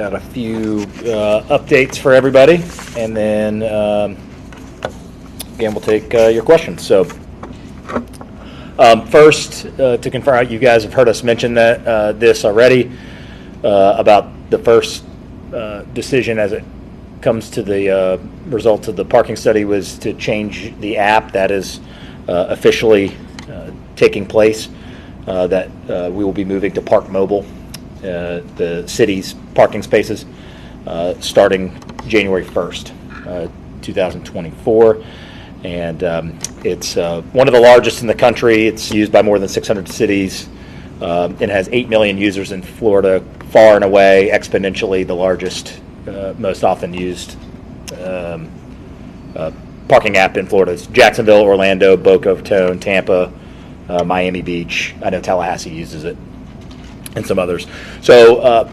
got a few updates for everybody, and then again we'll take your questions. So first, to confirm, you guys have heard us mention that this already about the first decision as it comes to the results of the parking study was to change the app. That is officially taking place. That we will be moving to Park Mobile, the city's parking spaces, starting January 1st, 2024. And it's one of the largest in the country. It's used by more than 600 cities. It has 8 million users in Florida, far and away, exponentially the largest, most often used parking app in Florida. It's Jacksonville, Orlando, Boca Raton, Tampa, Miami Beach. I know Tallahassee uses it, and some others. So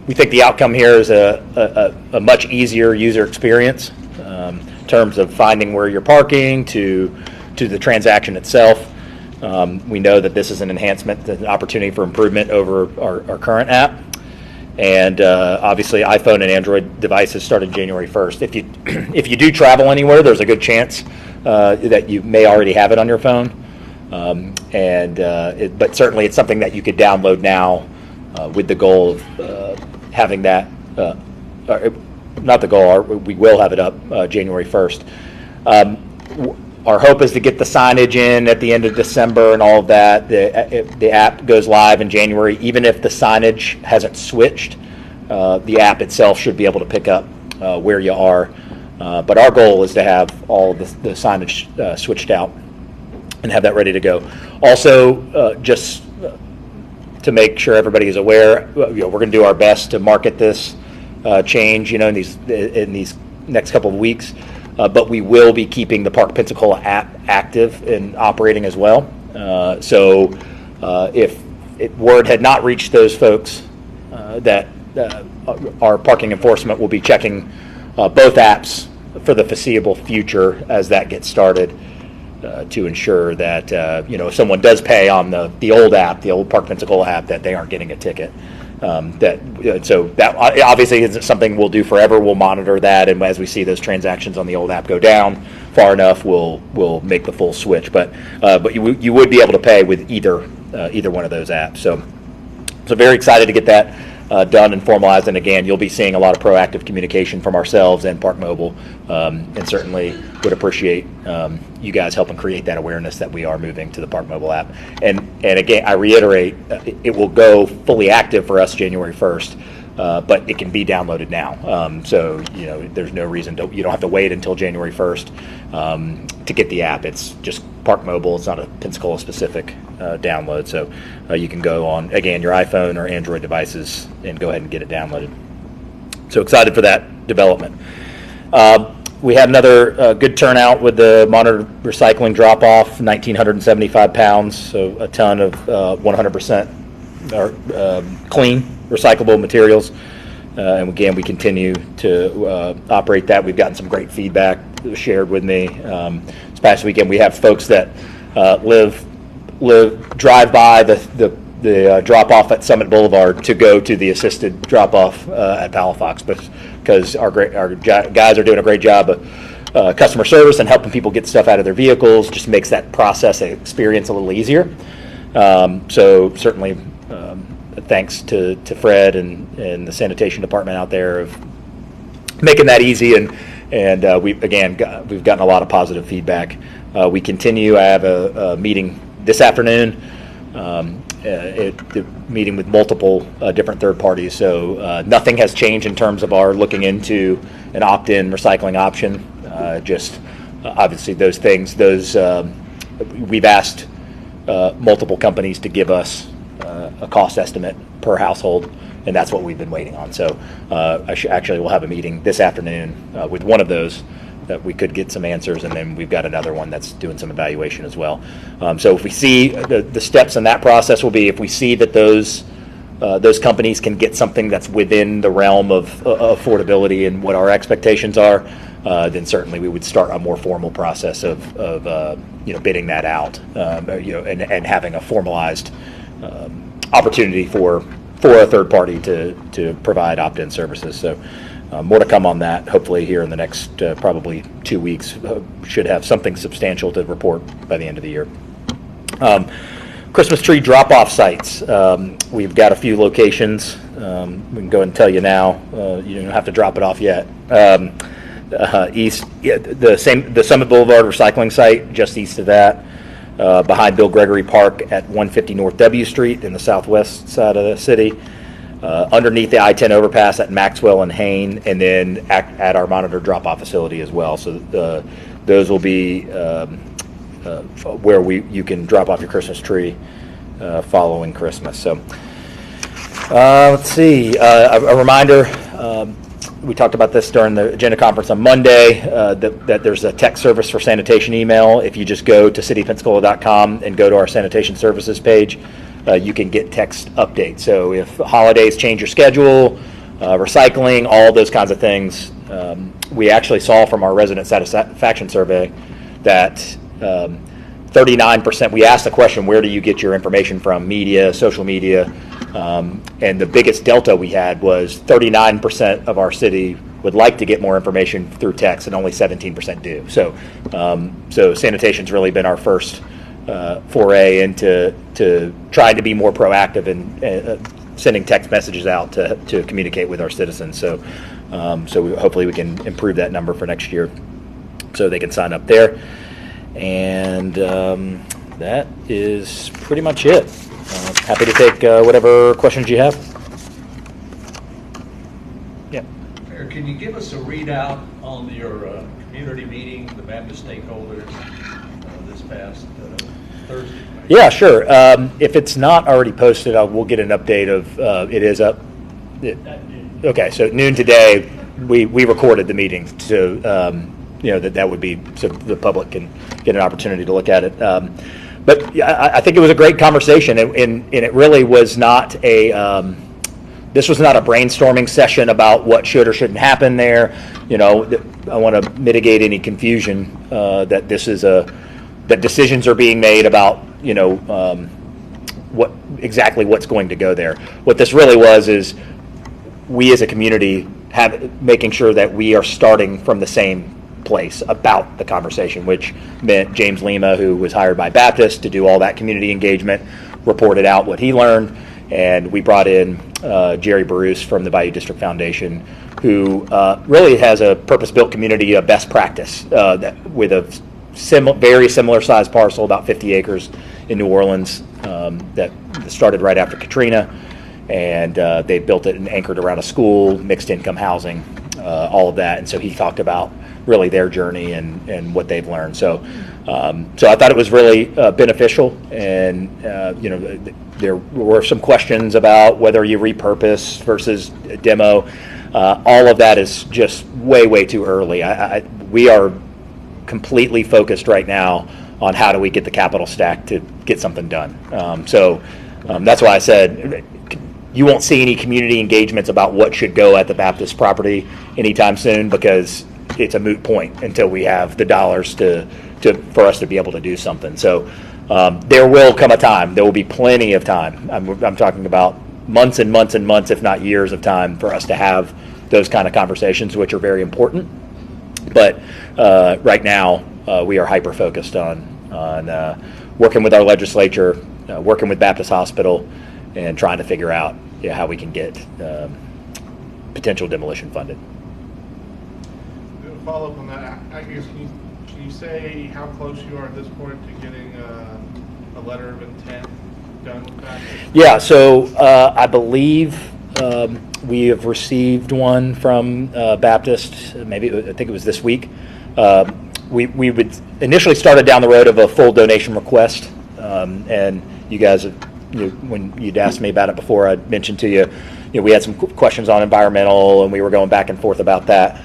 we think the outcome here is a much easier user experience in terms of finding where you're parking to the transaction itself. We know that this is an enhancement, an opportunity for improvement over our current app. And obviously, iPhone and Android devices started January 1st. If you do travel anywhere, there's a good chance that you may already have it on your phone. But certainly, it's something that you could download now with the goal of having that. Not the goal. We will have it up January 1st. Our hope is to get the signage in at the end of December and all of that. The app goes live in January. Even if the signage hasn't switched, the app itself should be able to pick up where you are. But our goal is to have all of the signage switched out and have that ready to go. Also, just to make sure everybody is aware, we're going to do our best to market this change, in these next couple of weeks. But we will be keeping the Park Pensacola app active and operating as well. So if word had not reached those folks that our parking enforcement will be checking both apps for the foreseeable future as that gets started to ensure that if someone does pay on the old app, the old Park Pensacola app, that they aren't getting a ticket. So that obviously isn't something we'll do forever. We'll monitor that, and as we see those transactions on the old app go down far enough, we'll make the full switch. But you would be able to pay with either one of those apps. So very excited to get that done and formalized. And again, you'll be seeing a lot of proactive communication from ourselves and Park Mobile, and certainly would appreciate you guys helping create that awareness that we are moving to the Park Mobile app. And again, I reiterate, it will go fully active for us January 1st, but it can be downloaded now. So there's no reason you don't have to wait until January 1st to get the app. It's just Park Mobile. It's not a Pensacola specific download. So you can go on, again, your iPhone or Android devices and go ahead and get it downloaded. So excited for that development. We had another good turnout with the monitored recycling drop-off, 1,975 pounds, so a ton of 100% clean, recyclable materials. And again, we continue to operate that. We've gotten some great feedback shared with me. This past weekend, we have folks that drive by the drop-off at Summit Boulevard to go to the assisted drop-off at Palafox, because our guys are doing a great job of customer service and helping people get stuff out of their vehicles. Just makes that process and experience a little easier. So certainly thanks to Fred and the sanitation department out there of making that easy, and we've gotten a lot of positive feedback. We continue. I have a meeting this afternoon. Meeting with multiple different third parties, so nothing has changed in terms of our looking into an opt-in recycling option. Obviously those things, we've asked multiple companies to give us a cost estimate per household, and that's what we've been waiting on. So we'll have a meeting this afternoon with one of those that we could get some answers, and then we've got another one that's doing some evaluation as well. So if we see the steps in that process will be, if we see that those companies can get something that's within the realm of affordability and what our expectations are, then certainly we would start a more formal process of bidding that out, and having a formalized opportunity for for a third party to provide opt-in services. So more to come on that. Hopefully here in the next probably 2 weeks, should have something substantial to report by the end of the year. Christmas tree drop-off sites. We've got a few locations. We can go and tell you now. You don't have to drop it off yet. East, the Summit Boulevard recycling site, just east of that. Behind Bill Gregory Park at 150 North W Street in the southwest side of the city, underneath the I-10 overpass at Maxwell and Hain, and then at our monitor drop-off facility as well. So those will be where you can drop off your Christmas tree following Christmas. So let's see, a reminder. We talked about this during the agenda conference on Monday, that there's a text service for sanitation email. If you just go to cityofpensacola.com and go to our sanitation services page, you can get text updates. So if holidays change your schedule, recycling, all those kinds of things, we actually saw from our resident satisfaction survey that 39%, we asked the question, where do you get your information from? Media, social media. And the biggest delta we had was 39% of our city would like to get more information through text, and only 17% do. So, so sanitation's really been our first foray into trying to be more proactive in sending text messages out to communicate with our citizens. So, hopefully we can improve that number for next year, so they can sign up there. And that is pretty much it. Happy to take whatever questions you have. Yeah. Mayor, can you give us a readout on your community meeting, the Baptist stakeholders, this past Thursday? Yeah, sure. If it's not already posted, we'll get an update of it is up. Okay, so at noon today, we recorded the meeting, so that would be so the public can get an opportunity to look at it. But I think it was a great conversation, and it really was not this was not a brainstorming session about what should or shouldn't happen there. I want to mitigate any confusion that this is that decisions are being made about what's going to go there. What this really was is we as a community making sure that we are starting from the same place about the conversation, which meant James Lima, who was hired by Baptist to do all that community engagement, reported out what he learned, and we brought in Jerry Bruce from the Bayou District Foundation, who really has a purpose-built community, a best practice with a very similar sized parcel, about 50 acres in New Orleans, that started right after Katrina, and they built it and anchored around a school, mixed income housing, all of that. And so he talked about really their journey and what they've learned. So I thought it was really beneficial, and there were some questions about whether you repurpose versus demo. All of that is just way too early. We are completely focused right now on how do we get the capital stack to get something done. That's why I said you won't see any community engagements about what should go at the Baptist property anytime soon, because it's a moot point until we have the dollars for us to be able to do something. So there will come a time. There will be plenty of time. I'm talking about months and months and months, if not years of time, for us to have those kind of conversations, which are very important. But right now, we are hyper-focused on working with our legislature, working with Baptist Hospital, and trying to figure out how we can get potential demolition funded. To follow up on that, I guess, can you say how close you are at this point to getting a letter of intent done with that? Yeah, so I believe we have received one from Baptist, I think it was this week. We would initially started down the road of a full donation request, and you guys, when you'd asked me about it before, I mentioned to you, we had some questions on environmental, and we were going back and forth about that.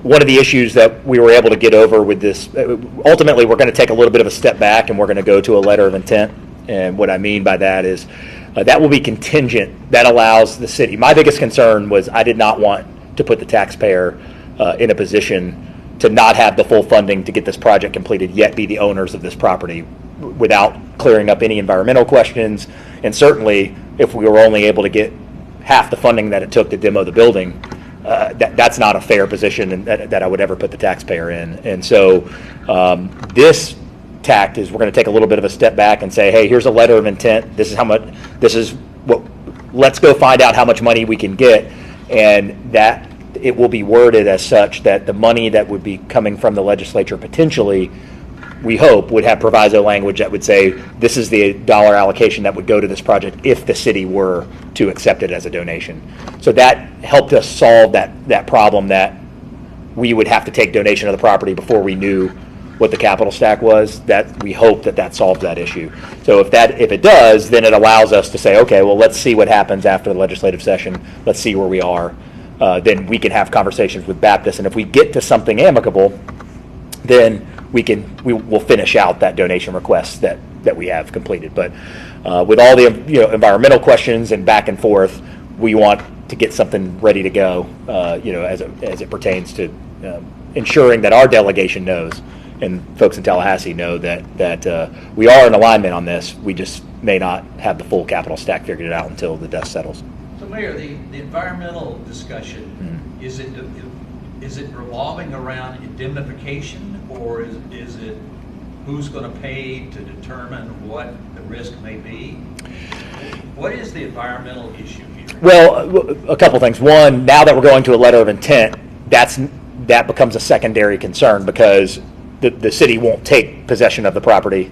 One of the issues that we were able to get over with this, ultimately we're going to take a little bit of a step back, and we're going to go to a letter of intent. And what I mean by that is that will be contingent. That allows the city. My biggest concern was I did not want to put the taxpayer in a position to not have the full funding to get this project completed, yet be the owners of this property without clearing up any environmental questions, and certainly if we were only able to get half the funding that it took to demo the building, that's not a fair position, and that I would ever put the taxpayer in. And so this tact is we're going to take a little bit of a step back and say, hey, here's a letter of intent. This is how much. This is what. Let's go find out how much money we can get, and that it will be worded as such that the money that would be coming from the legislature potentially, we hope, would have proviso language that would say this is the dollar allocation that would go to this project if the city were to accept it as a donation. So that helped us solve that problem that we would have to take donation of the property before we knew what the capital stack was. That we hope that solves that issue. So if it does, then it allows us to say, okay, well, let's see what happens after the legislative session. Let's see where we are. Then we can have conversations with Baptist, and if we get to something amicable, then we'll finish out that donation request that we have completed. But with all the environmental questions and back and forth, we want to get something ready to go. As it pertains to ensuring that our delegation knows, and folks in Tallahassee know that we are in alignment on this. We just may not have the full capital stack figured out until the dust settles. So, Mayor, the environmental discussion, is it revolving around indemnification, or is it who's going to pay to determine what the risk may be? What is the environmental issue here? Well, a couple things. One, now that we're going to a letter of intent, that becomes a secondary concern because the city won't take possession of the property.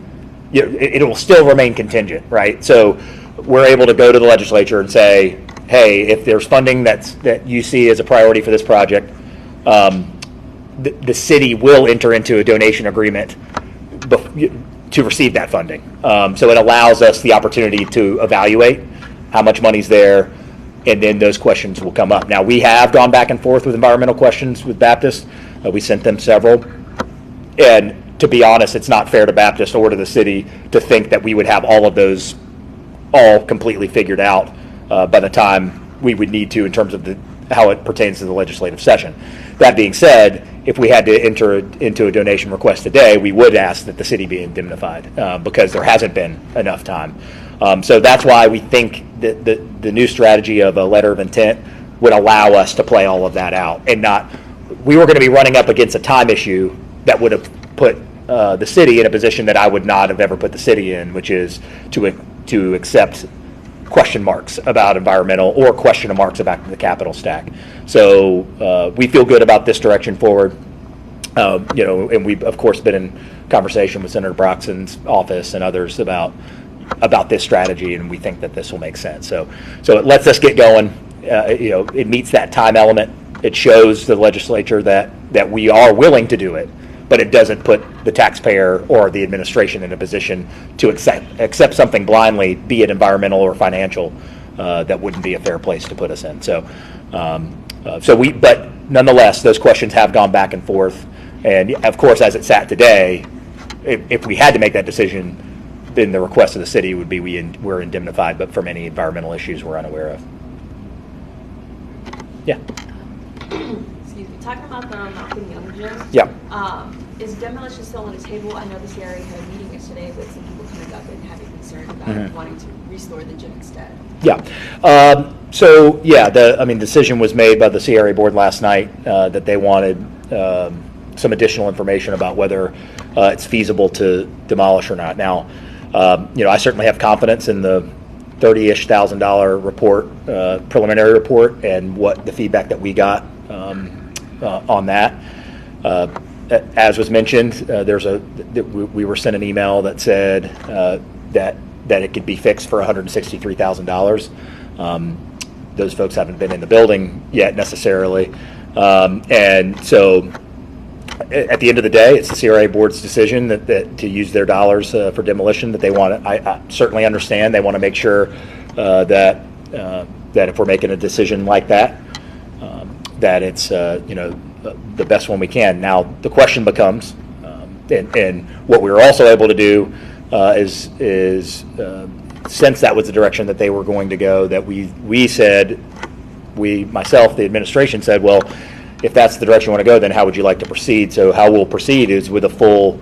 It will still remain contingent, right? So we're able to go to the legislature and say, hey, if there's funding that you see as a priority for this project, the city will enter into a donation agreement to receive that funding. So it allows us the opportunity to evaluate how much money's there, and then those questions will come up. Now, we have gone back and forth with environmental questions with Baptist. We sent them several. And to be honest, it's not fair to Baptist or to the city to think that we would have all of those all completely figured out by the time we would need to in terms of how it pertains to the legislative session. That being said, if we had to enter into a donation request today, we would ask that the city be indemnified because there hasn't been enough time. So that's why we think that the new strategy of a letter of intent would allow us to play all of that out and not. We were going to be running up against a time issue that would have put the city in a position that I would not have ever put the city in, which is to accept question marks about environmental or question marks about the capital stack. So we feel good about this direction forward. And we've of course been in conversation with Senator Broxton's office and others about this strategy, and we think that this will make sense. So it lets us get going. It meets that time element. It shows the legislature that we are willing to do it, but it doesn't put the taxpayer or the administration in a position to accept something blindly, be it environmental or financial, that wouldn't be a fair place to put us in. But nonetheless, those questions have gone back and forth, and of course, as it sat today, if we had to make that decision, then the request of the city would be we're indemnified, but from any environmental issues we're unaware of. Yeah. Excuse me. Talking about the Malcolm Young gym. Yeah. Is demolition still on the table? I know the CRA had a meeting yesterday with some people coming up and having concerns about wanting to restore the gym instead. Yeah. The decision was made by the CRA board last night that they wanted some additional information about whether it's feasible to demolish or not. Now, I certainly have confidence in the $30,000 report, preliminary report, and what the feedback that we got on that. As was mentioned, we were sent an email that said that it could be fixed for $163,000. Those folks haven't been in the building yet necessarily, and so at the end of the day, it's the CRA board's decision that to use their dollars for demolition. That they want. I certainly understand. They want to make sure that if we're making a decision like that, that it's the best one we can. Now the question becomes, and what we were also able to do is since that was the direction that they were going to go, that we said, myself, the administration said, well, if that's the direction you want to go, then how would you like to proceed? So how we'll proceed is with a full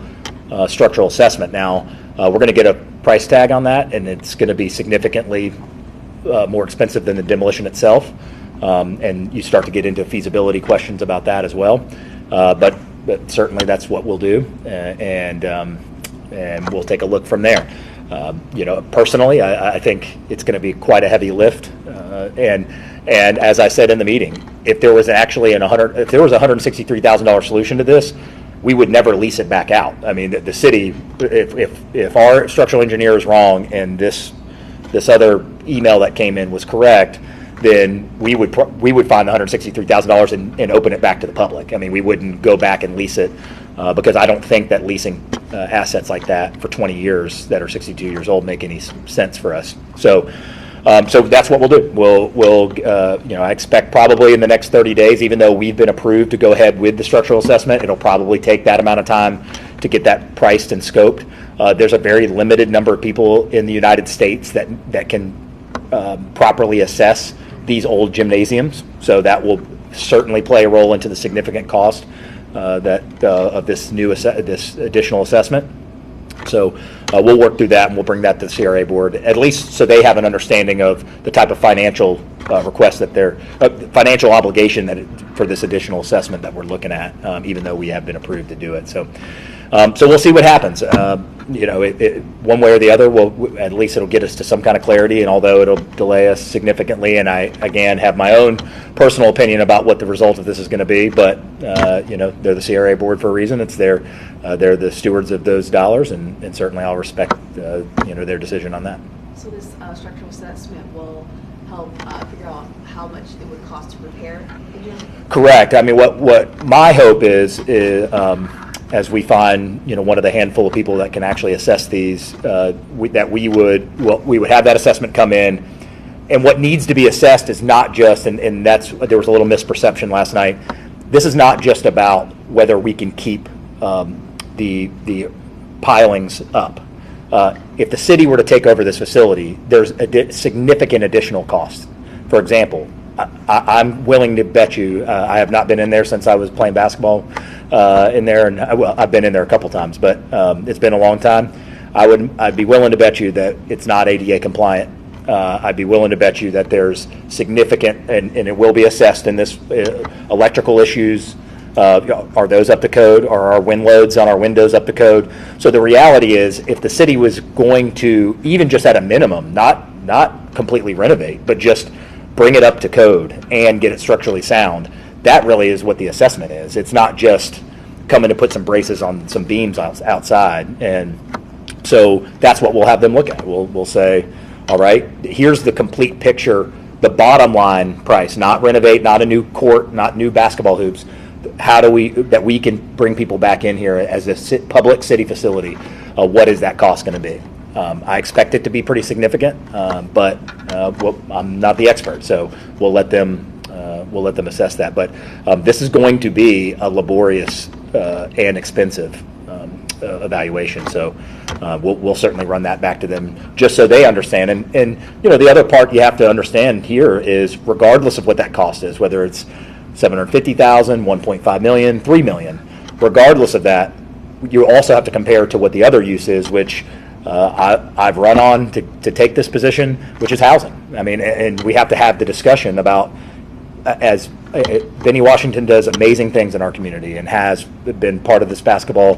structural assessment. Now, we're going to get a price tag on that, and it's going to be significantly more expensive than the demolition itself, and you start to get into feasibility questions about that as well. But certainly that's what we'll do, and we'll take a look from there. Personally, I think it's going to be quite a heavy lift, and as I said in the meeting, if there was actually a $163,000 solution to this, we would never lease it back out. I mean, the city, if our structural engineer is wrong and this other email that came in was correct, then we would find the $163,000 and open it back to the public. I mean, we wouldn't go back and lease it because I don't think that leasing assets like that for 20 years that are 62 years old make any sense for us. So that's what we'll do. We'll I expect probably in the next 30 days, even though we've been approved to go ahead with the structural assessment, it'll probably take that amount of time to get that priced and scoped. There's a very limited number of people in the United States that can properly assess these old gymnasiums, so that will certainly play a role into the significant cost of this this additional assessment. So we'll work through that, and we'll bring that to the CRA board, at least so they have an understanding of the type of financial request that they're financial obligation for this additional assessment that we're looking at, even though we have been approved to do it. So we'll see what happens. One way or the other, at least it'll get us to some kind of clarity, and although it'll delay us significantly, and I, again, have my own personal opinion about what the result of this is going to be, but, they're the CRA board for a reason. they're the stewards of those dollars, and certainly I'll respect, their decision on that. So this structural assessment will help figure out how much it would cost to repair the gym? Correct. I mean, what my hope is as we find, one of the handful of people that can actually assess these, we would have that assessment come in, and what needs to be assessed is not just, and there was a little misperception last night. This is not just about whether we can keep the pilings up. If the city were to take over this facility, there's a significant additional cost. For example, I'm willing to bet you, I have not been in there since I was playing basketball in there, and I've been in there a couple times, but it's been a long time. I'd be willing to bet you that it's not ADA compliant. I'd be willing to bet you that there's significant, and it will be assessed in this electrical issues. Are those up to code? Are our wind loads on our windows up to code? So the reality is, if the city was going to, even just at a minimum, not completely renovate, but just bring it up to code and get it structurally sound, that really is what the assessment is. It's not just coming to put some braces on some beams outside. And so that's what we'll have them look at. We'll say, all right, here's the complete picture, the bottom line price, not renovate, not a new court, not new basketball hoops. How do we can bring people back in here as a public city facility? What is that cost going to be? I expect it to be pretty significant, but I'm not the expert, so we'll let them assess that. But this is going to be a laborious and expensive evaluation, so we'll certainly run that back to them just so they understand. And the other part you have to understand here is, regardless of what that cost is, whether it's $750,000, $1.5 million, $3 million, regardless of that, you also have to compare to what the other use is, which I've run on to take this position, which is housing. I mean, and we have to have the discussion about, as Benny Washington does amazing things in our community and has been part of this basketball.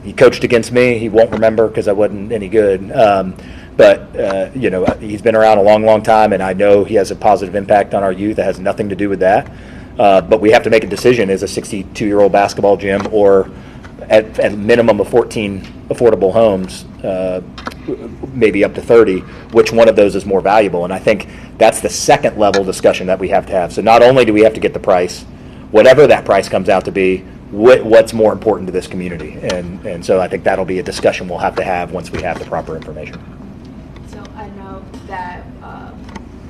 He coached against me. He won't remember because I wasn't any good. But he's been around a long time, and I know he has a positive impact on our youth. It has nothing to do with that. But we have to make a decision: as a 62-year-old basketball gym, or at a minimum of 14 affordable homes, maybe up to 30, which one of those is more valuable? And I think that's the second level discussion that we have to have. So not only do we have to get the price, whatever that price comes out to be, what's more important to this community? And so I think that'll be a discussion we'll have to have once we have the proper information. So I know that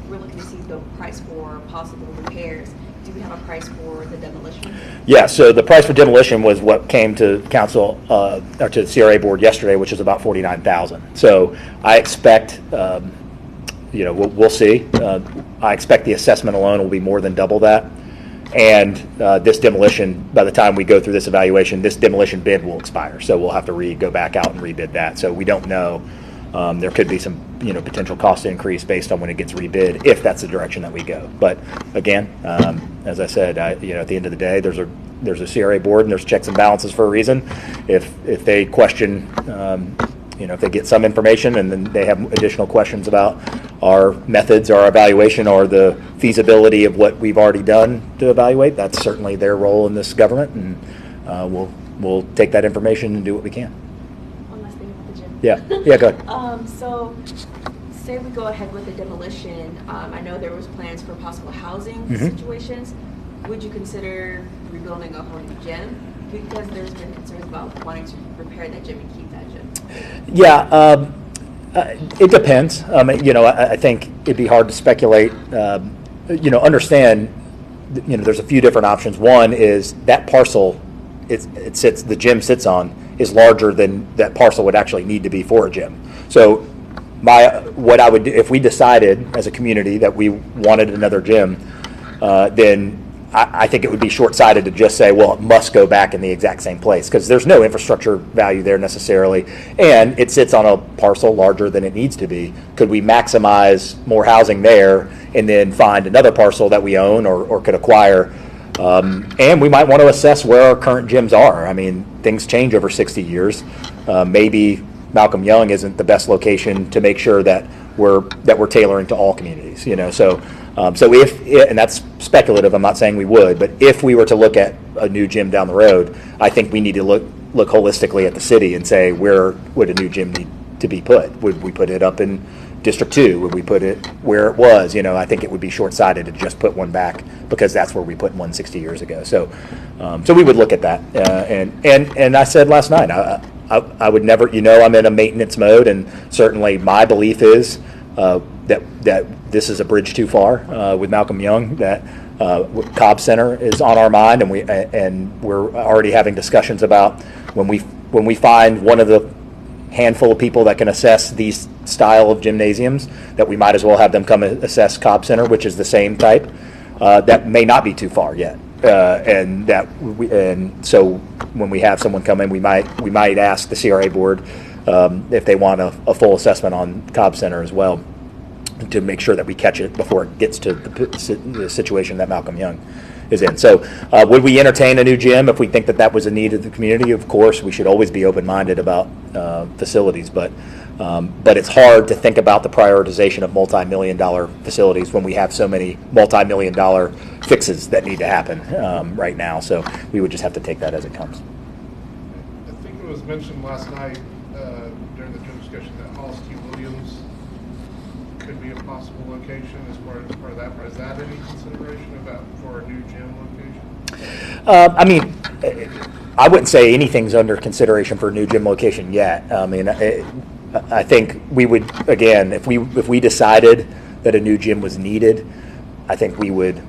we're looking to see the price for possible repairs. Do we have a price for the demolition? Yeah, so the price for demolition was what came to council, or to the CRA board yesterday, which is about $49,000. So I expect, we'll see. I expect the assessment alone will be more than double that. And this demolition, by the time we go through this evaluation, this demolition bid will expire. So we'll have to go back out and rebid that. So we don't know there could be some, potential cost increase based on when it gets rebid, if that's the direction that we go. But again, as I said, at the end of the day, there's a CRA board and there's checks and balances for a reason. If they question, if they get some information and then they have additional questions about our methods, our evaluation, or the feasibility of what we've already done to evaluate, that's certainly their role in this government, and we'll take that information and do what we can. One last thing about the gym. Yeah, go ahead. So, say we go ahead with the demolition. I know there was plans for possible housing situations. Would you consider rebuilding a whole new gym? Because there's been concerns about wanting to repair that gym and keep that gym. Yeah, it depends. I think it'd be hard to speculate. Understand, there's a few different options. One is that parcel the gym sits on is larger than that parcel would actually need to be for a gym. So what I would do if we decided as a community that we wanted another gym, then I think it would be short-sighted to just say, well, it must go back in the exact same place, because there's no infrastructure value there necessarily, and it sits on a parcel larger than it needs to be. Could we maximize more housing there and then find another parcel that we own or could acquire? And we might want to assess where our current gyms are. I mean, things change over 60 years. Maybe Malcolm Young isn't the best location to make sure that we're tailoring to all communities. So if, and that's speculative, I'm not saying we would, but if we were to look at a new gym down the road, I think we need to look holistically at the city and say, where would a new gym need to be put? Would we put it up in District 2? Would we put it where it was? I think it would be short-sighted to just put one back, because that's where we put one 60 years ago. So we would look at that. And I said last night, I would never, I'm in a maintenance mode, and certainly my belief is that this is a bridge too far with Malcolm Young, that Cobb Center is on our mind, and we're already having discussions about when we find one of the handful of people that can assess these style of gymnasiums, that we might as well have them come assess Cobb Center, which is the same type. That may not be too far yet, and so when we have someone come in, we might ask the CRA board if they want a full assessment on Cobb Center as well, to make sure that we catch it before it gets to the situation that Malcolm Young is in. So would we entertain a new gym if we think that was a need of the community? Of course, we should always be open-minded about facilities, but it's hard to think about the prioritization of multi-million-dollar facilities when we have so many multi-million-dollar fixes that need to happen right now. So we would just have to take that as it comes. I think it was mentioned last night during the gym discussion that Hollis T. Williams could be a possible location as part of that. Is that any consideration for a new gym location? I wouldn't say anything's under consideration for a new gym location yet. I think we would, again, if we decided that a new gym was needed, I think we would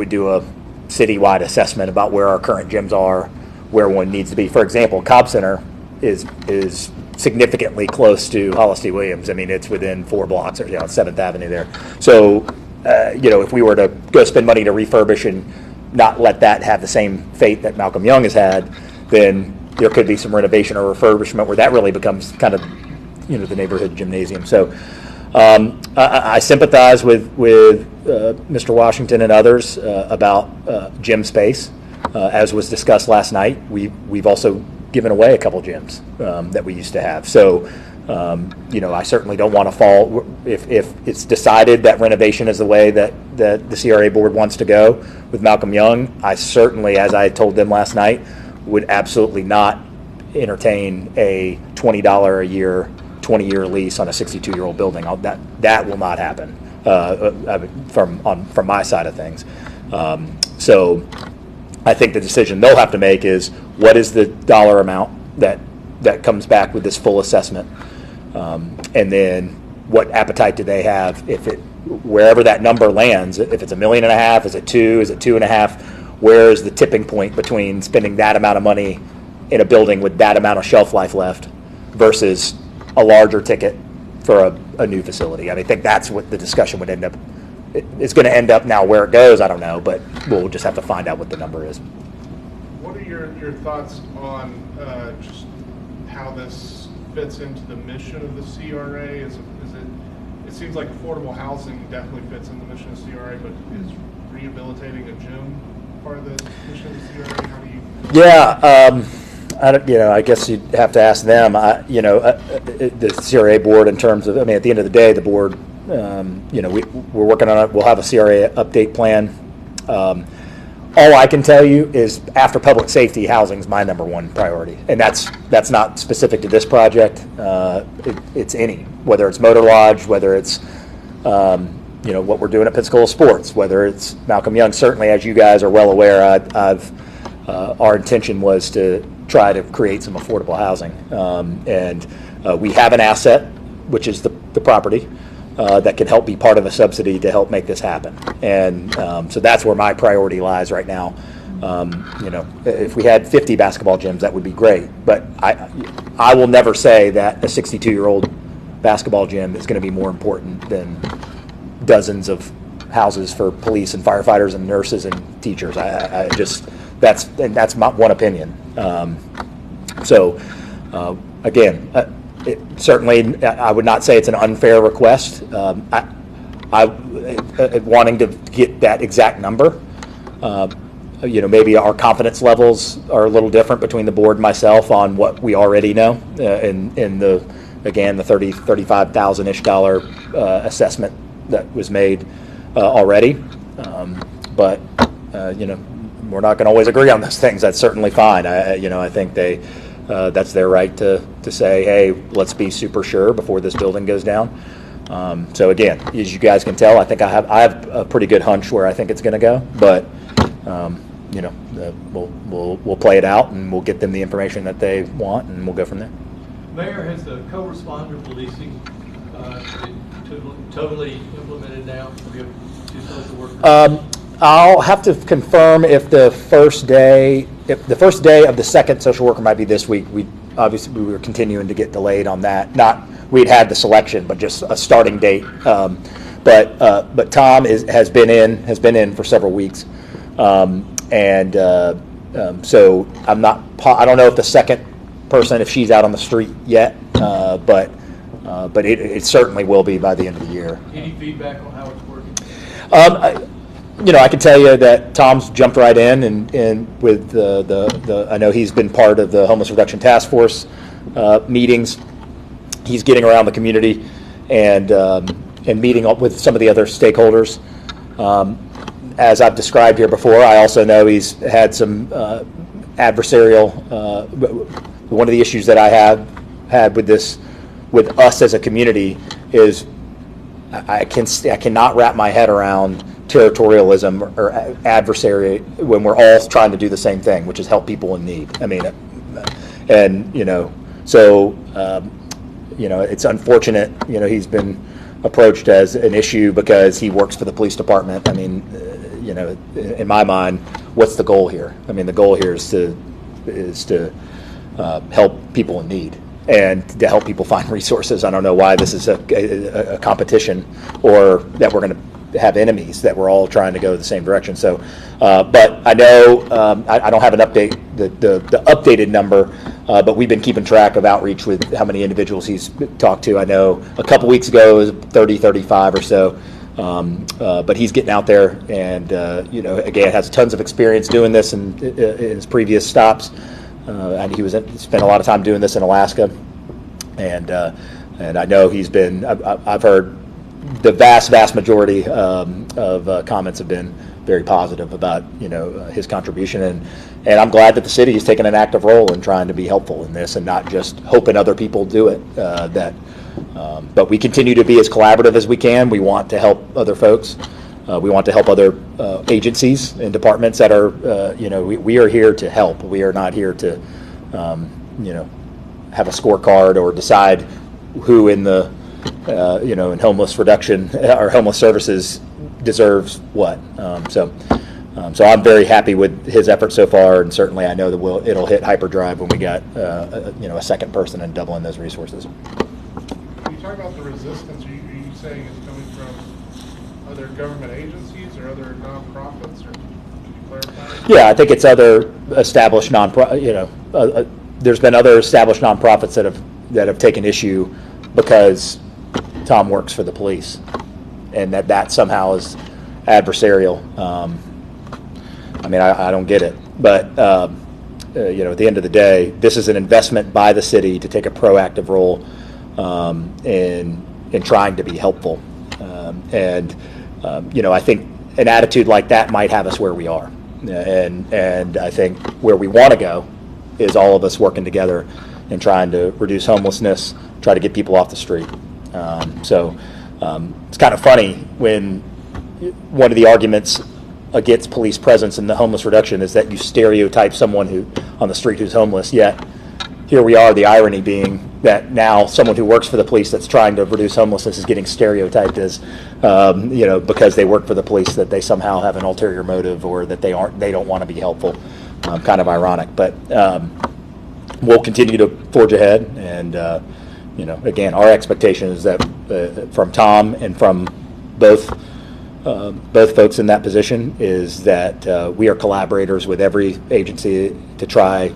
do a citywide assessment about where our current gyms are, where one needs to be. For example, Cobb Center is significantly close to Hollis T. Williams. It's within 4 blocks, or 7th Avenue there. So, if we were to go spend money to refurbish and not let that have the same fate that Malcolm Young has had, then there could be some renovation or refurbishment where that really becomes kind of, the neighborhood gymnasium. So, I sympathize with Mr. Washington and others about gym space, as was discussed last night. We've also given away a couple gyms that we used to have. So, I certainly don't want to fall if it's decided that renovation is the way that the CRA board wants to go with Malcolm Young. I certainly, as I told them last night, would absolutely not entertain a $20 a year, 20-year lease on a 62-year-old building. That will not happen from my side of things. So I think the decision they'll have to make is, what is the dollar amount that comes back with this full assessment, and then what appetite do they have wherever that number lands? If it's $1.5 million, is it 2? Is it 2.5? Where is the tipping point between spending that amount of money in a building with that amount of shelf life left versus a larger ticket for a new facility? I think that's what the discussion would end up. It's going to end up now. Where it goes, I don't know, but we'll just have to find out what the number is. What are your thoughts on just how this fits into the mission of the CRA? Is it, it seems like affordable housing definitely fits in the mission of CRA, but is rehabilitating a gym part of the mission of the CRA? How do you? Yeah, I don't, I guess you'd have to ask them. The CRA board, in terms of, at the end of the day, the board, we're working on it. We'll have a CRA update plan. All I can tell you is, after public safety, housing is my number one priority, and that's not specific to this project. It's any, whether it's Motor Lodge, whether it's what we're doing at Pensacola Sports, whether it's Malcolm Young. Certainly, as you guys are well aware, our intention was to try to create some affordable housing, and we have an asset, which is the property, that can help be part of a subsidy to help make this happen. And so that's where my priority lies right now. If we had 50 basketball gyms, that would be great. But I will never say that a 62-year-old basketball gym is going to be more important than dozens of houses for police and firefighters and nurses and teachers. I just, that's my one opinion. Again, certainly, I would not say it's an unfair request. Wanting to get that exact number, maybe our confidence levels are a little different between the board and myself on what we already know in the 35,000-ish dollar assessment that was made already. But we're not going to always agree on those things. That's certainly fine. I think that's their right to say, hey, let's be super sure before this building goes down. So again, as you guys can tell, I think I have a pretty good hunch where I think it's going to go. But we'll play it out, and we'll get them the information that they want, and we'll go from there. Mayor, has the co-responder policing totally implemented now? We have 2 social workers. I'll have to confirm if the first day of the second social worker might be this week. We were continuing to get delayed on that. Not we'd had the selection, but just a starting date. But Tom has been in for several weeks, so I'm not. I don't know if the second person, if she's out on the street yet, but it certainly will be by the end of the year. Any feedback on how it's working? I can tell you that Tom's jumped right in, and with I know he's been part of the Homeless Reduction Task Force meetings. He's getting around the community and meeting up with some of the other stakeholders. As I've described here before, I also know he's had some adversarial. One of the issues that I have had with us as a community is I cannot wrap my head around territorialism or adversary when we're all trying to do the same thing, which is help people in need. It's unfortunate. He's been approached as an issue because he works for the police department. In my mind, what's the goal here? The goal here is to help people in need and to help people find resources. I don't know why this is a competition, or that we're going to have enemies, that we're all trying to go the same direction. So, but I know I don't have an update, the updated number, but we've been keeping track of outreach with how many individuals he's talked to. I know a couple weeks ago it was 30, 35 or so, but he's getting out there, and again, has tons of experience doing this in his previous stops, and he spent a lot of time doing this in Alaska, and I know he's been. I've heard the vast majority of comments have been very positive about his contribution, and I'm glad that the city has taken an active role in trying to be helpful in this and not just hoping other people do it. But we continue to be as collaborative as we can. We want to help other folks. We want to help other agencies and departments that are we are here to help. We are not here to have a scorecard or decide who in the in homeless reduction or homeless services deserves what. So I'm very happy with his effort so far, and certainly I know that it'll hit hyperdrive when we got a second person and doubling those resources. When you talk about the resistance, are you saying it's coming from other government agencies or other nonprofits, or can you clarify? Yeah, I think it's other established there's been other established nonprofits that that have taken issue because Tom works for the police, and that somehow is adversarial. I mean, I don't get it, but you know, at the end of the day, this is an investment by the city to take a proactive role in trying to be helpful, and you know, I think an attitude like that might have us where we are, and I think where we want to go is all of us working together and trying to reduce homelessness, try to get people off the street. So it's kind of funny when one of the arguments against police presence in the homeless reduction is that you stereotype someone who on the street who's homeless, yet here we are, the irony being that now someone who works for the police that's trying to reduce homelessness is getting stereotyped as, you know, because they work for the police, that they somehow have an ulterior motive or that they don't want to be helpful. Kind of ironic, but we'll continue to forge ahead, and you know, again, our expectation is that from Tom and from both folks in that position is that we are collaborators with every agency to try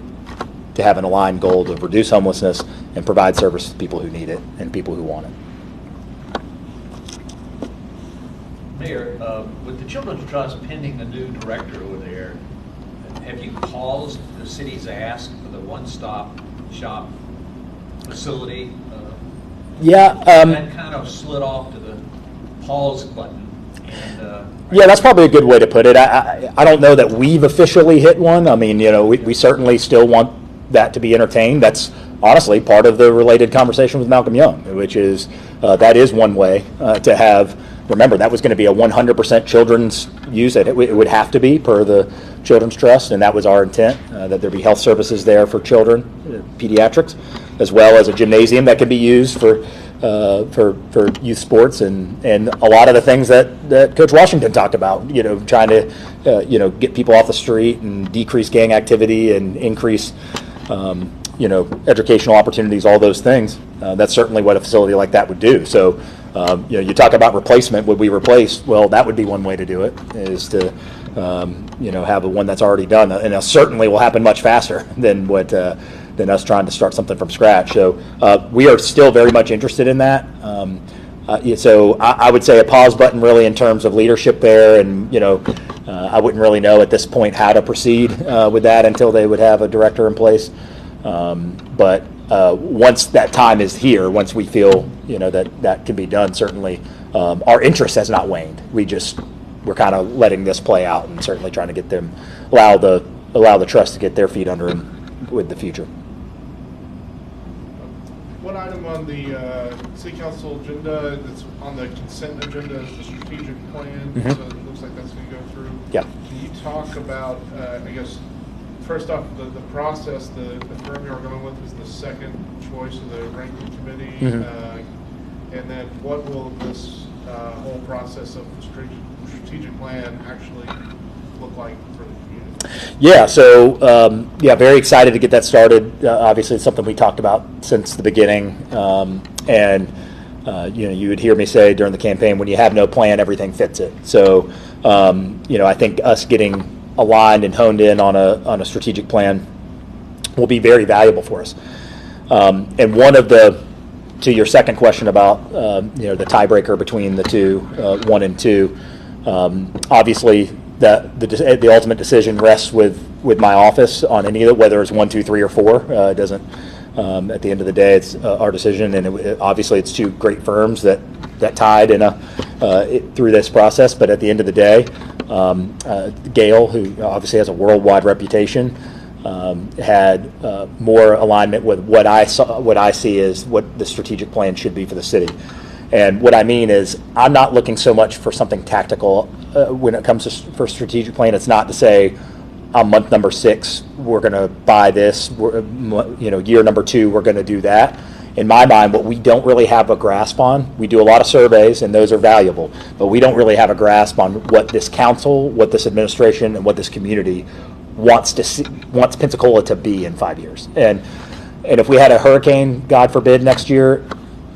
to have an aligned goal to reduce homelessness and provide service to people who need it and people who want it. Mayor, with the Children's Trust pending a new director over there, have you paused the city's ask for the one-stop shop facility? Yeah. That kind of slid off to the pause button. And, yeah, that's probably a good way to put it. I don't know that we've officially hit one. I mean, you know, we certainly still want that to be entertained. That's honestly part of the related conversation with Malcolm Young, which is that is one way to have. Remember, that was going to be a 100% children's use. It would have to be per the Children's Trust, and that was our intent, that there be health services there for children, pediatrics, as well as a gymnasium that could be used for youth sports and a lot of the things that Coach Washington talked about, you know, trying to, you know, get people off the street and decrease gang activity and increase, you know, educational opportunities, all those things. That's certainly what a facility like that would do. So, you know, you talk about replacement. Would we replace? Well, that would be one way to do it, is to, you know, have one that's already done, and it certainly will happen much faster than what than us trying to start something from scratch. So we are still very much interested in that. So I would say a pause button really in terms of leadership there, and you know, I wouldn't really know at this point how to proceed with that until they would have a director in place. But once that time is here, once we feel, you know, that can be done, certainly our interest has not waned. We're kind of letting this play out and certainly trying to get them, allow the trust to get their feet under them with the future. One item on the city council agenda that's on the consent agenda is the strategic plan. Mhm. So it looks like that's going to go through. Yeah. Can you talk about, I guess, first off, the process, the firm you're going with is the second choice of the ranking committee. Mhm. And then what will this whole process of the strategic plan actually look like for the community? Yeah, so yeah, very excited to get that started. Obviously, it's something we talked about since the beginning, and you know, you would hear me say during the campaign, when you have no plan, everything fits it. So you know, I think us getting aligned and honed in on a strategic plan will be very valuable for us. And one of to your second question about you know, the tiebreaker between the two, 1 and 2, obviously the ultimate decision rests with my office on any of it, whether it's 1, 2, 3, or 4. It doesn't. At the end of the day, it's our decision, and obviously it's two great firms that tied through this process. But at the end of the day, Gail, who obviously has a worldwide reputation, had more alignment with what I see as what the strategic plan should be for the city. And what I mean is, I'm not looking so much for something tactical when it comes for strategic plan. It's not to say, on month number 6, we're going to buy this. You know, year number 2, we're going to do that. In my mind, what we don't really have a grasp on, we do a lot of surveys, and those are valuable, but we don't really have a grasp on what this council, what this administration, and what this community wants Pensacola to be in 5 years. And if we had a hurricane, God forbid, next year,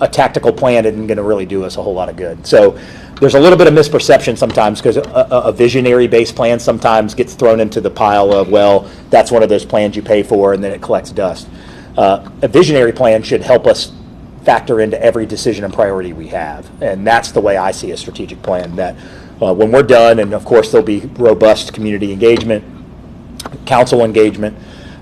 a tactical plan isn't going to really do us a whole lot of good. So there's a little bit of misperception sometimes, because a visionary-based plan sometimes gets thrown into the pile of, well, that's one of those plans you pay for and then it collects dust. A visionary plan should help us factor into every decision and priority we have. And that's the way I see a strategic plan, that when we're done, and of course there'll be robust community engagement, council engagement,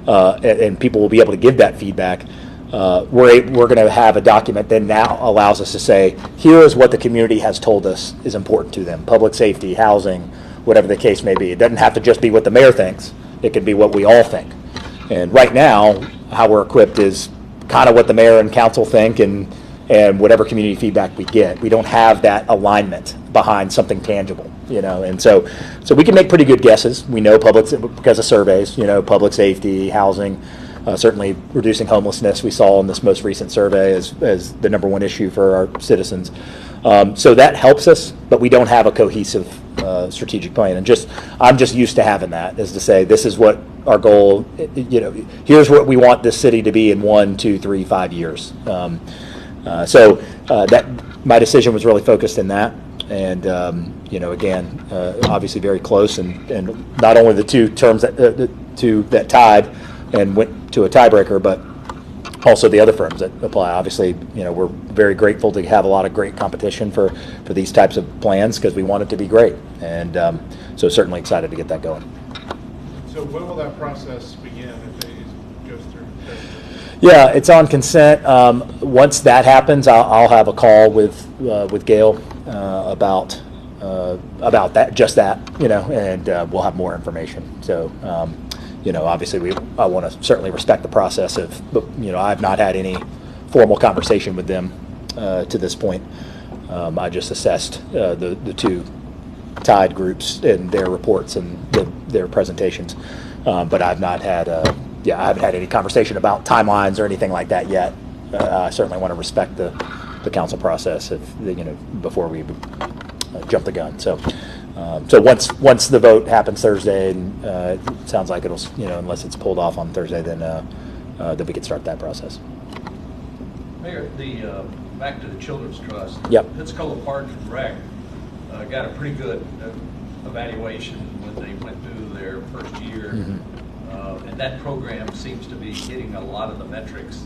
and people will be able to give that feedback, we're going to have a document that now allows us to say, here is what the community has told us is important to them: public safety, housing, whatever the case may be. It doesn't have to just be what the mayor thinks. It could be what we all think. And right now, how we're equipped is kind of what the mayor and council think, and whatever community feedback we get. We don't have that alignment behind something tangible, and so we can make pretty good guesses. We know because of surveys, public safety, housing, certainly reducing homelessness we saw in this most recent survey as the number one issue for our citizens. So that helps us, but we don't have a cohesive strategic plan. And I'm just used to having that, is to say, this is what our goal, here's what we want this city to be in 1, 2, 3, 5 years. So that my decision was really focused in that. And, again, obviously very close, and not only the two terms that tied and went to a tiebreaker, but also the other firms that apply. Obviously, we're very grateful to have a lot of great competition for these types of plans, because we want it to be great. And so certainly excited to get that going. So when will that process begin if it goes through? Yeah, it's on consent. Once that happens, I'll have a call with Gail about that, and we'll have more information. So, obviously I want to certainly respect the process I've not had any formal conversation with them to this point. I just assessed the two tied groups and their reports and their presentations, but I've not had I haven't had any conversation about timelines or anything like that yet. I certainly want to respect the council process before we jump the gun. So once the vote happens Thursday, and it sounds like it'll, unless it's pulled off on Thursday, then we can start that process. Mayor, back to the Children's Trust. Yep. Pensacola Park and Rec got a pretty good evaluation when they went through their first year. Mm-hmm. And that program seems to be hitting a lot of the metrics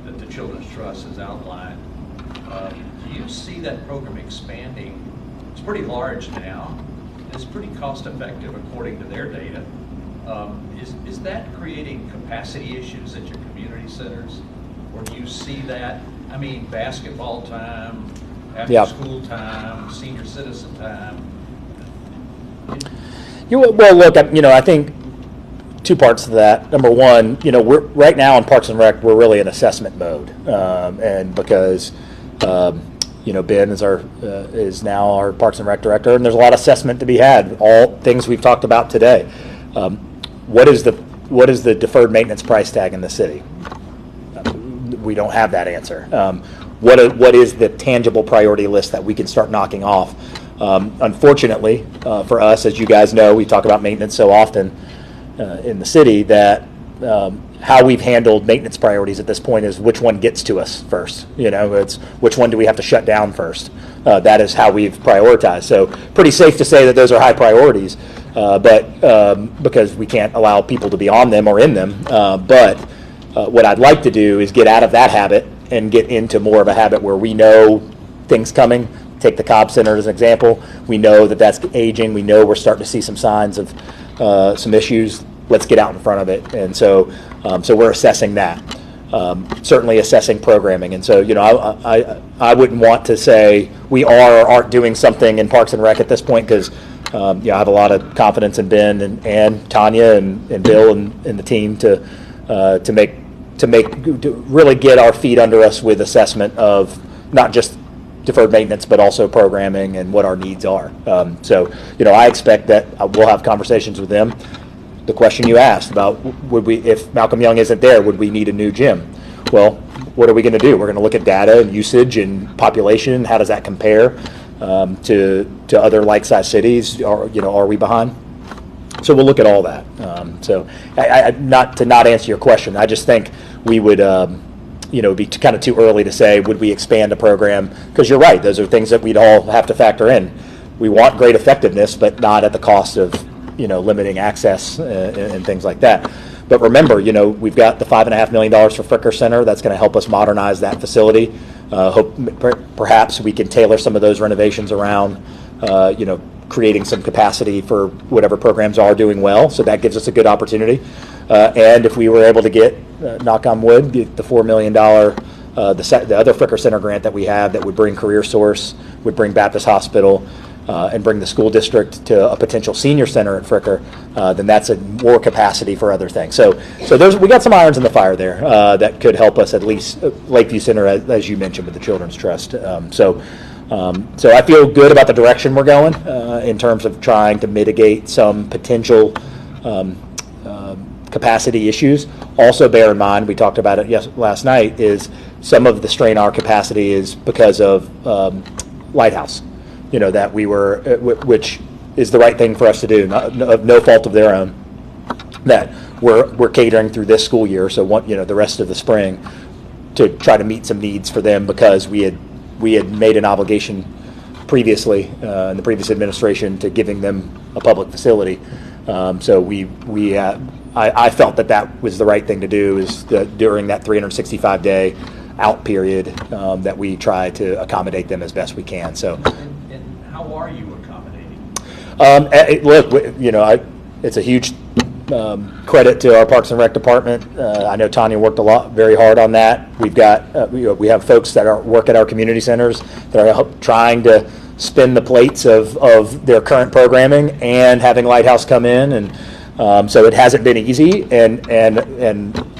that the Children's Trust has outlined. Do you see that program expanding? It's pretty large now. It's pretty cost effective according to their data. Is that creating capacity issues at your community centers? Or do you see that, basketball time, after school time, senior citizen time? Well, look, I think two parts to that. Number one, we're right now in Parks and Rec, we're really in assessment mode, and because Ben is now our Parks and Rec director, and there's a lot of assessment to be had. All things we've talked about today. What is the deferred maintenance price tag in the city? We don't have that answer. What is the tangible priority list that we can start knocking off? Unfortunately, for us, as you guys know, we talk about maintenance so often in the city, that how we've handled maintenance priorities at this point is which one gets to us first. It's which one do we have to shut down first. That is how we've prioritized. So pretty safe to say that those are high priorities, but because we can't allow people to be on them or in them. But what I'd like to do is get out of that habit and get into more of a habit where we know things coming. Take the Cobb Center as an example. We know that that's aging. We know we're starting to see some signs of some issues. Let's get out in front of it. And so we're assessing that. Certainly assessing programming. And so, I wouldn't want to say we are or aren't doing something in Parks and Rec at this point, because I have a lot of confidence in Ben and Tanya and Bill and the team to really get our feet under us with assessment of not just deferred maintenance, but also programming and what our needs are. I expect that we'll have conversations with them. The question you asked about, if Malcolm Young isn't there, would we need a new gym? Well, what are we going to do? We're going to look at data and usage and population. How does that compare to other like-sized cities? Are we behind? So we'll look at all that. Not to answer your question, I just think we would, it'd be kind of too early to say, would we expand a program? Because you're right, those are things that we'd all have to factor in. We want great effectiveness, but not at the cost of, limiting access and things like that. But remember, we've got the $5.5 million for Fricker Center. That's going to help us modernize that facility. Perhaps we can tailor some of those renovations around, creating some capacity for whatever programs are doing well. So that gives us a good opportunity. And if we were able to get, knock on wood, the $4 million, the other Fricker Center grant that we have that would bring Career Source, would bring Baptist Hospital, and bring the school district to a potential senior center at Fricker, then that's more capacity for other things. So we got some irons in the fire there that could help us, at least Lakeview Center, as you mentioned, with the Children's Trust. So I feel good about the direction we're going in terms of trying to mitigate some potential capacity issues. Also, bear in mind, we talked about it last night, is some of the strain on our capacity is because of Lighthouse. That we were, which is the right thing for us to do, of no fault of their own, that we're catering through this school year, so the rest of the spring, to try to meet some needs for them, because we had made an obligation previously in the previous administration to giving them a public facility. So I felt that was the right thing to do, is during that 365-day out period, that we try to accommodate them as best we can. So. And how are you accommodating? Look, it's a huge credit to our Parks and Rec department. I know Tanya worked very hard on that. We've got we have folks that work at our community centers that are trying to spin the plates of their current programming and having Lighthouse come in, and so it hasn't been easy. And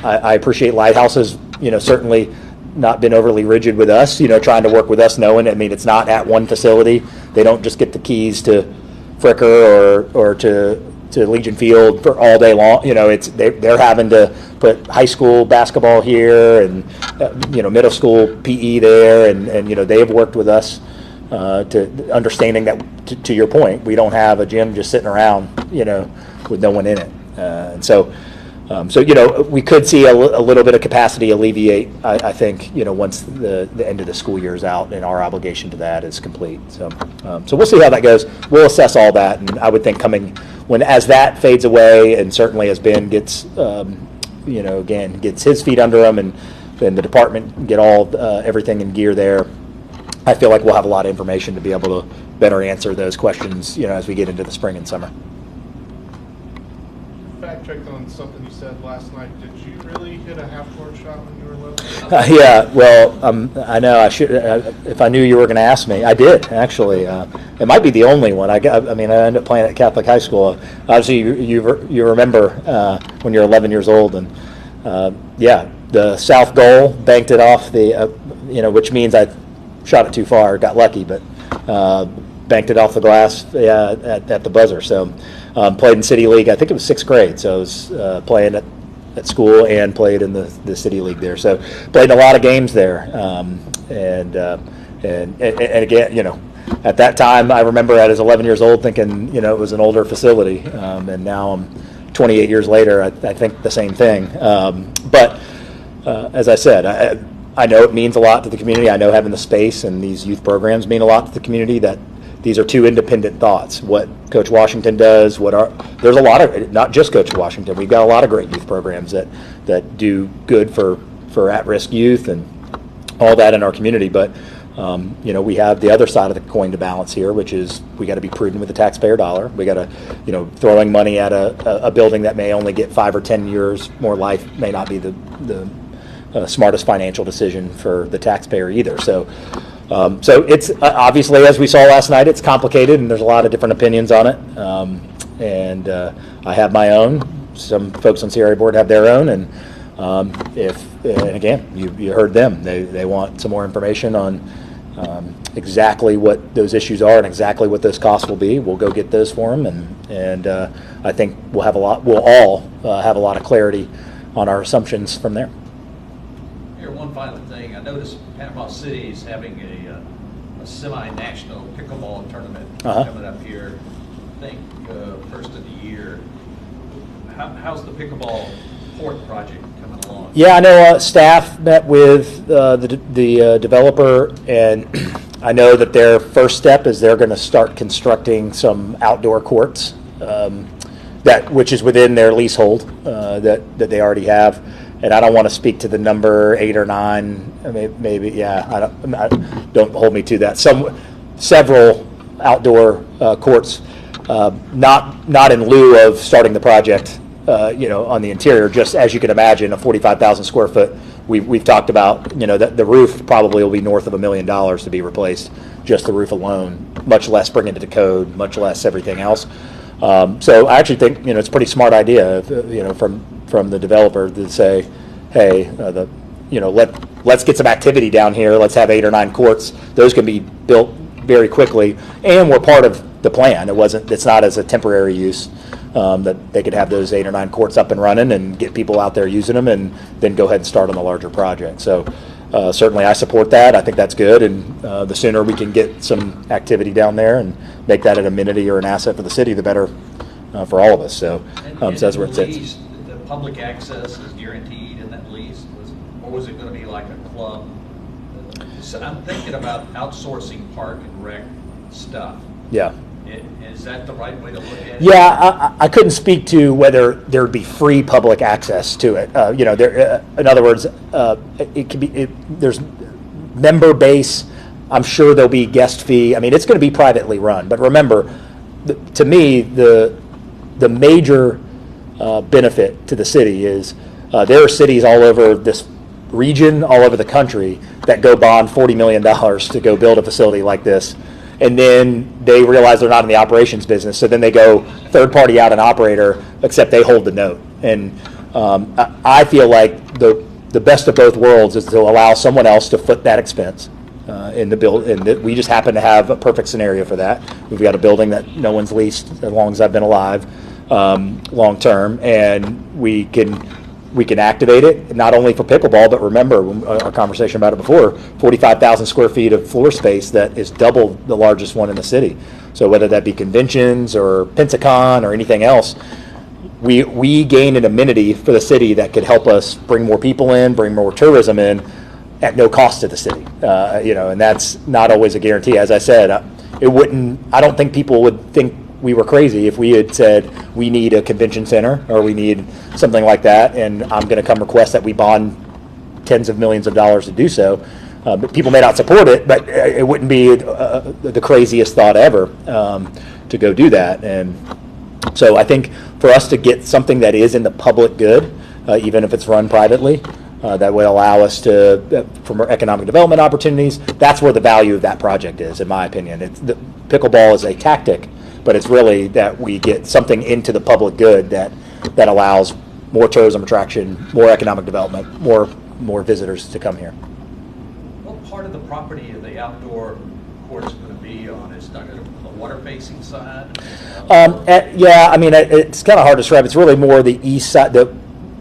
I appreciate Lighthouse's certainly not been overly rigid with us, trying to work with us, knowing, it's not at one facility. They don't just get the keys to Fricker or to Legion Field for all day long. They're having to put high school basketball here and middle school PE there, and they have worked with us to understanding that, to your point, we don't have a gym just sitting around with no one in it, and so we could see a little bit of capacity alleviate, I think, once the end of the school year is out and our obligation to that is complete. So we'll see how that goes. We'll assess all that, and I would think as that fades away, and certainly as Ben gets, gets his feet under him, and then the department get everything in gear there, I feel like we'll have a lot of information to be able to better answer those questions, as we get into the spring and summer. Fact checked on something you said last night. Did you really hit a half-court shot when you were little? Yeah, well, I know I should. If I knew you were going to ask me, I did actually. It might be the only one. I ended up playing at Catholic high school. Obviously, you remember when you're 11 years old, and the south goal banked it off the, which means I shot it too far, got lucky, but banked it off the glass at the buzzer. So played in City League. I think it was 6th grade. So I was playing at school and played in the City League there. So played in a lot of games there. And again, at that time, I remember as 11 years old thinking, it was an older facility. And now I'm 28 years later, I think the same thing. But as I said, I know it means a lot to the community. I know having the space and these youth programs mean a lot to the community, that these are two independent thoughts. What Coach Washington does, there's a lot of, not just Coach Washington, we've got a lot of great youth programs that do good for at-risk youth and all that in our community. But, we have the other side of the coin to balance here, which is we got to be prudent with the taxpayer dollar. We got to, throwing money at a building that may only get 5 or 10 years more life may not be the smartest financial decision for the taxpayer either. So it's obviously, as we saw last night, it's complicated and there's a lot of different opinions on it. And I have my own. Some folks on CRA board have their own. And and again, you heard them. They want some more information on exactly what those issues are and exactly what those costs will be. We'll go get those for them, and I think we'll all have a lot of clarity on our assumptions from there. Here, one final thing. I noticed Panama City is having a semi-national pickleball tournament coming up here. I think first of the year. How's the Pickleball Port project coming along? Yeah, I know staff met with the developer, and I know that their first step is they're going to start constructing some outdoor courts, which is within their leasehold. that they already have. And I don't want to speak to the number 8 or 9. I mean, maybe, yeah. Don't hold me to that. Several outdoor courts, not in lieu of starting the project, on the interior. Just as you can imagine, a 45,000 square foot. We've talked about, the roof probably will be north of $1 million to be replaced, just the roof alone. Much less bringing it to code, much less everything else. So I actually think it's a pretty smart idea, from the developer to say, hey, let's get some activity down here. Let's have 8 or 9 courts. Those can be built very quickly, and we're part of the plan. It's not as a temporary use. That they could have those 8 or 9 courts up and running and get people out there using them, and then go ahead and start on the larger project. So certainly I support that. I think that's good, and the sooner we can get some activity down there and make that an amenity or an asset for the city, the better for all of us. So, so that's where it sits. Lease, the public access is guaranteed in that lease, or was it going to be like a club? So I'm thinking about outsourcing park and rec stuff. Yeah. Is that the right way to look at it? Yeah, I couldn't speak to whether there would be free public access to it. In other words, it can be. There's member base. I'm sure there'll be guest fee. I mean, it's going to be privately run. But remember, to me, the major benefit to the city is there are cities all over this region, all over the country, that go bond $40 million to go build a facility like this. And then they realize they're not in the operations business, so then they go third party out an operator, except they hold the note. And I feel like the best of both worlds is to allow someone else to foot that expense in the build. And we just happen to have a perfect scenario for that. We've got a building that no one's leased as long as I've been alive, long term, and we can activate it, not only for pickleball, but remember our conversation about it before, 45,000 square feet of floor space that is double the largest one in the city. So whether that be conventions or Pensacon or anything else, we gain an amenity for the city that could help us bring more people in, bring more tourism in at no cost to the city. And that's not always a guarantee. As I said, I don't think people would think we were crazy if we had said we need a convention center or we need something like that, and I'm going to come request that we bond tens of millions of dollars to do so. But people may not support it, but it wouldn't be the craziest thought ever to go do that. And so I think for us to get something that is in the public good, even if it's run privately, that would allow us to, from economic development opportunities, that's where the value of that project is, in my opinion. Pickleball is a tactic, but it's really that we get something into the public good that allows more tourism attraction, more economic development, more visitors to come here. What part of the property are the outdoor courts going to be on? It's not going to be the water-facing side? Yeah, I mean, it's kind of hard to describe. It's really more the east side,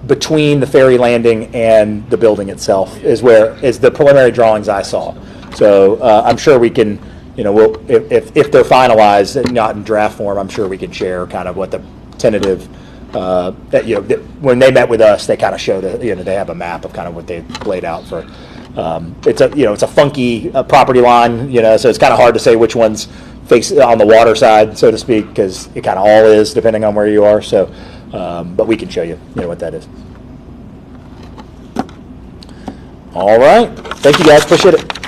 between the ferry landing and the building itself is the preliminary drawings I saw. So I'm sure we can. If they're finalized and not in draft form, I'm sure we can share kind of what the tentative, when they met with us, they kind of showed they have a map of kind of what they laid out for. It's a funky property line, so it's kind of hard to say which one's face on the water side, so to speak, because it kind of all is depending on where you are. So, but we can show you, what that is. All right, thank you guys, appreciate it.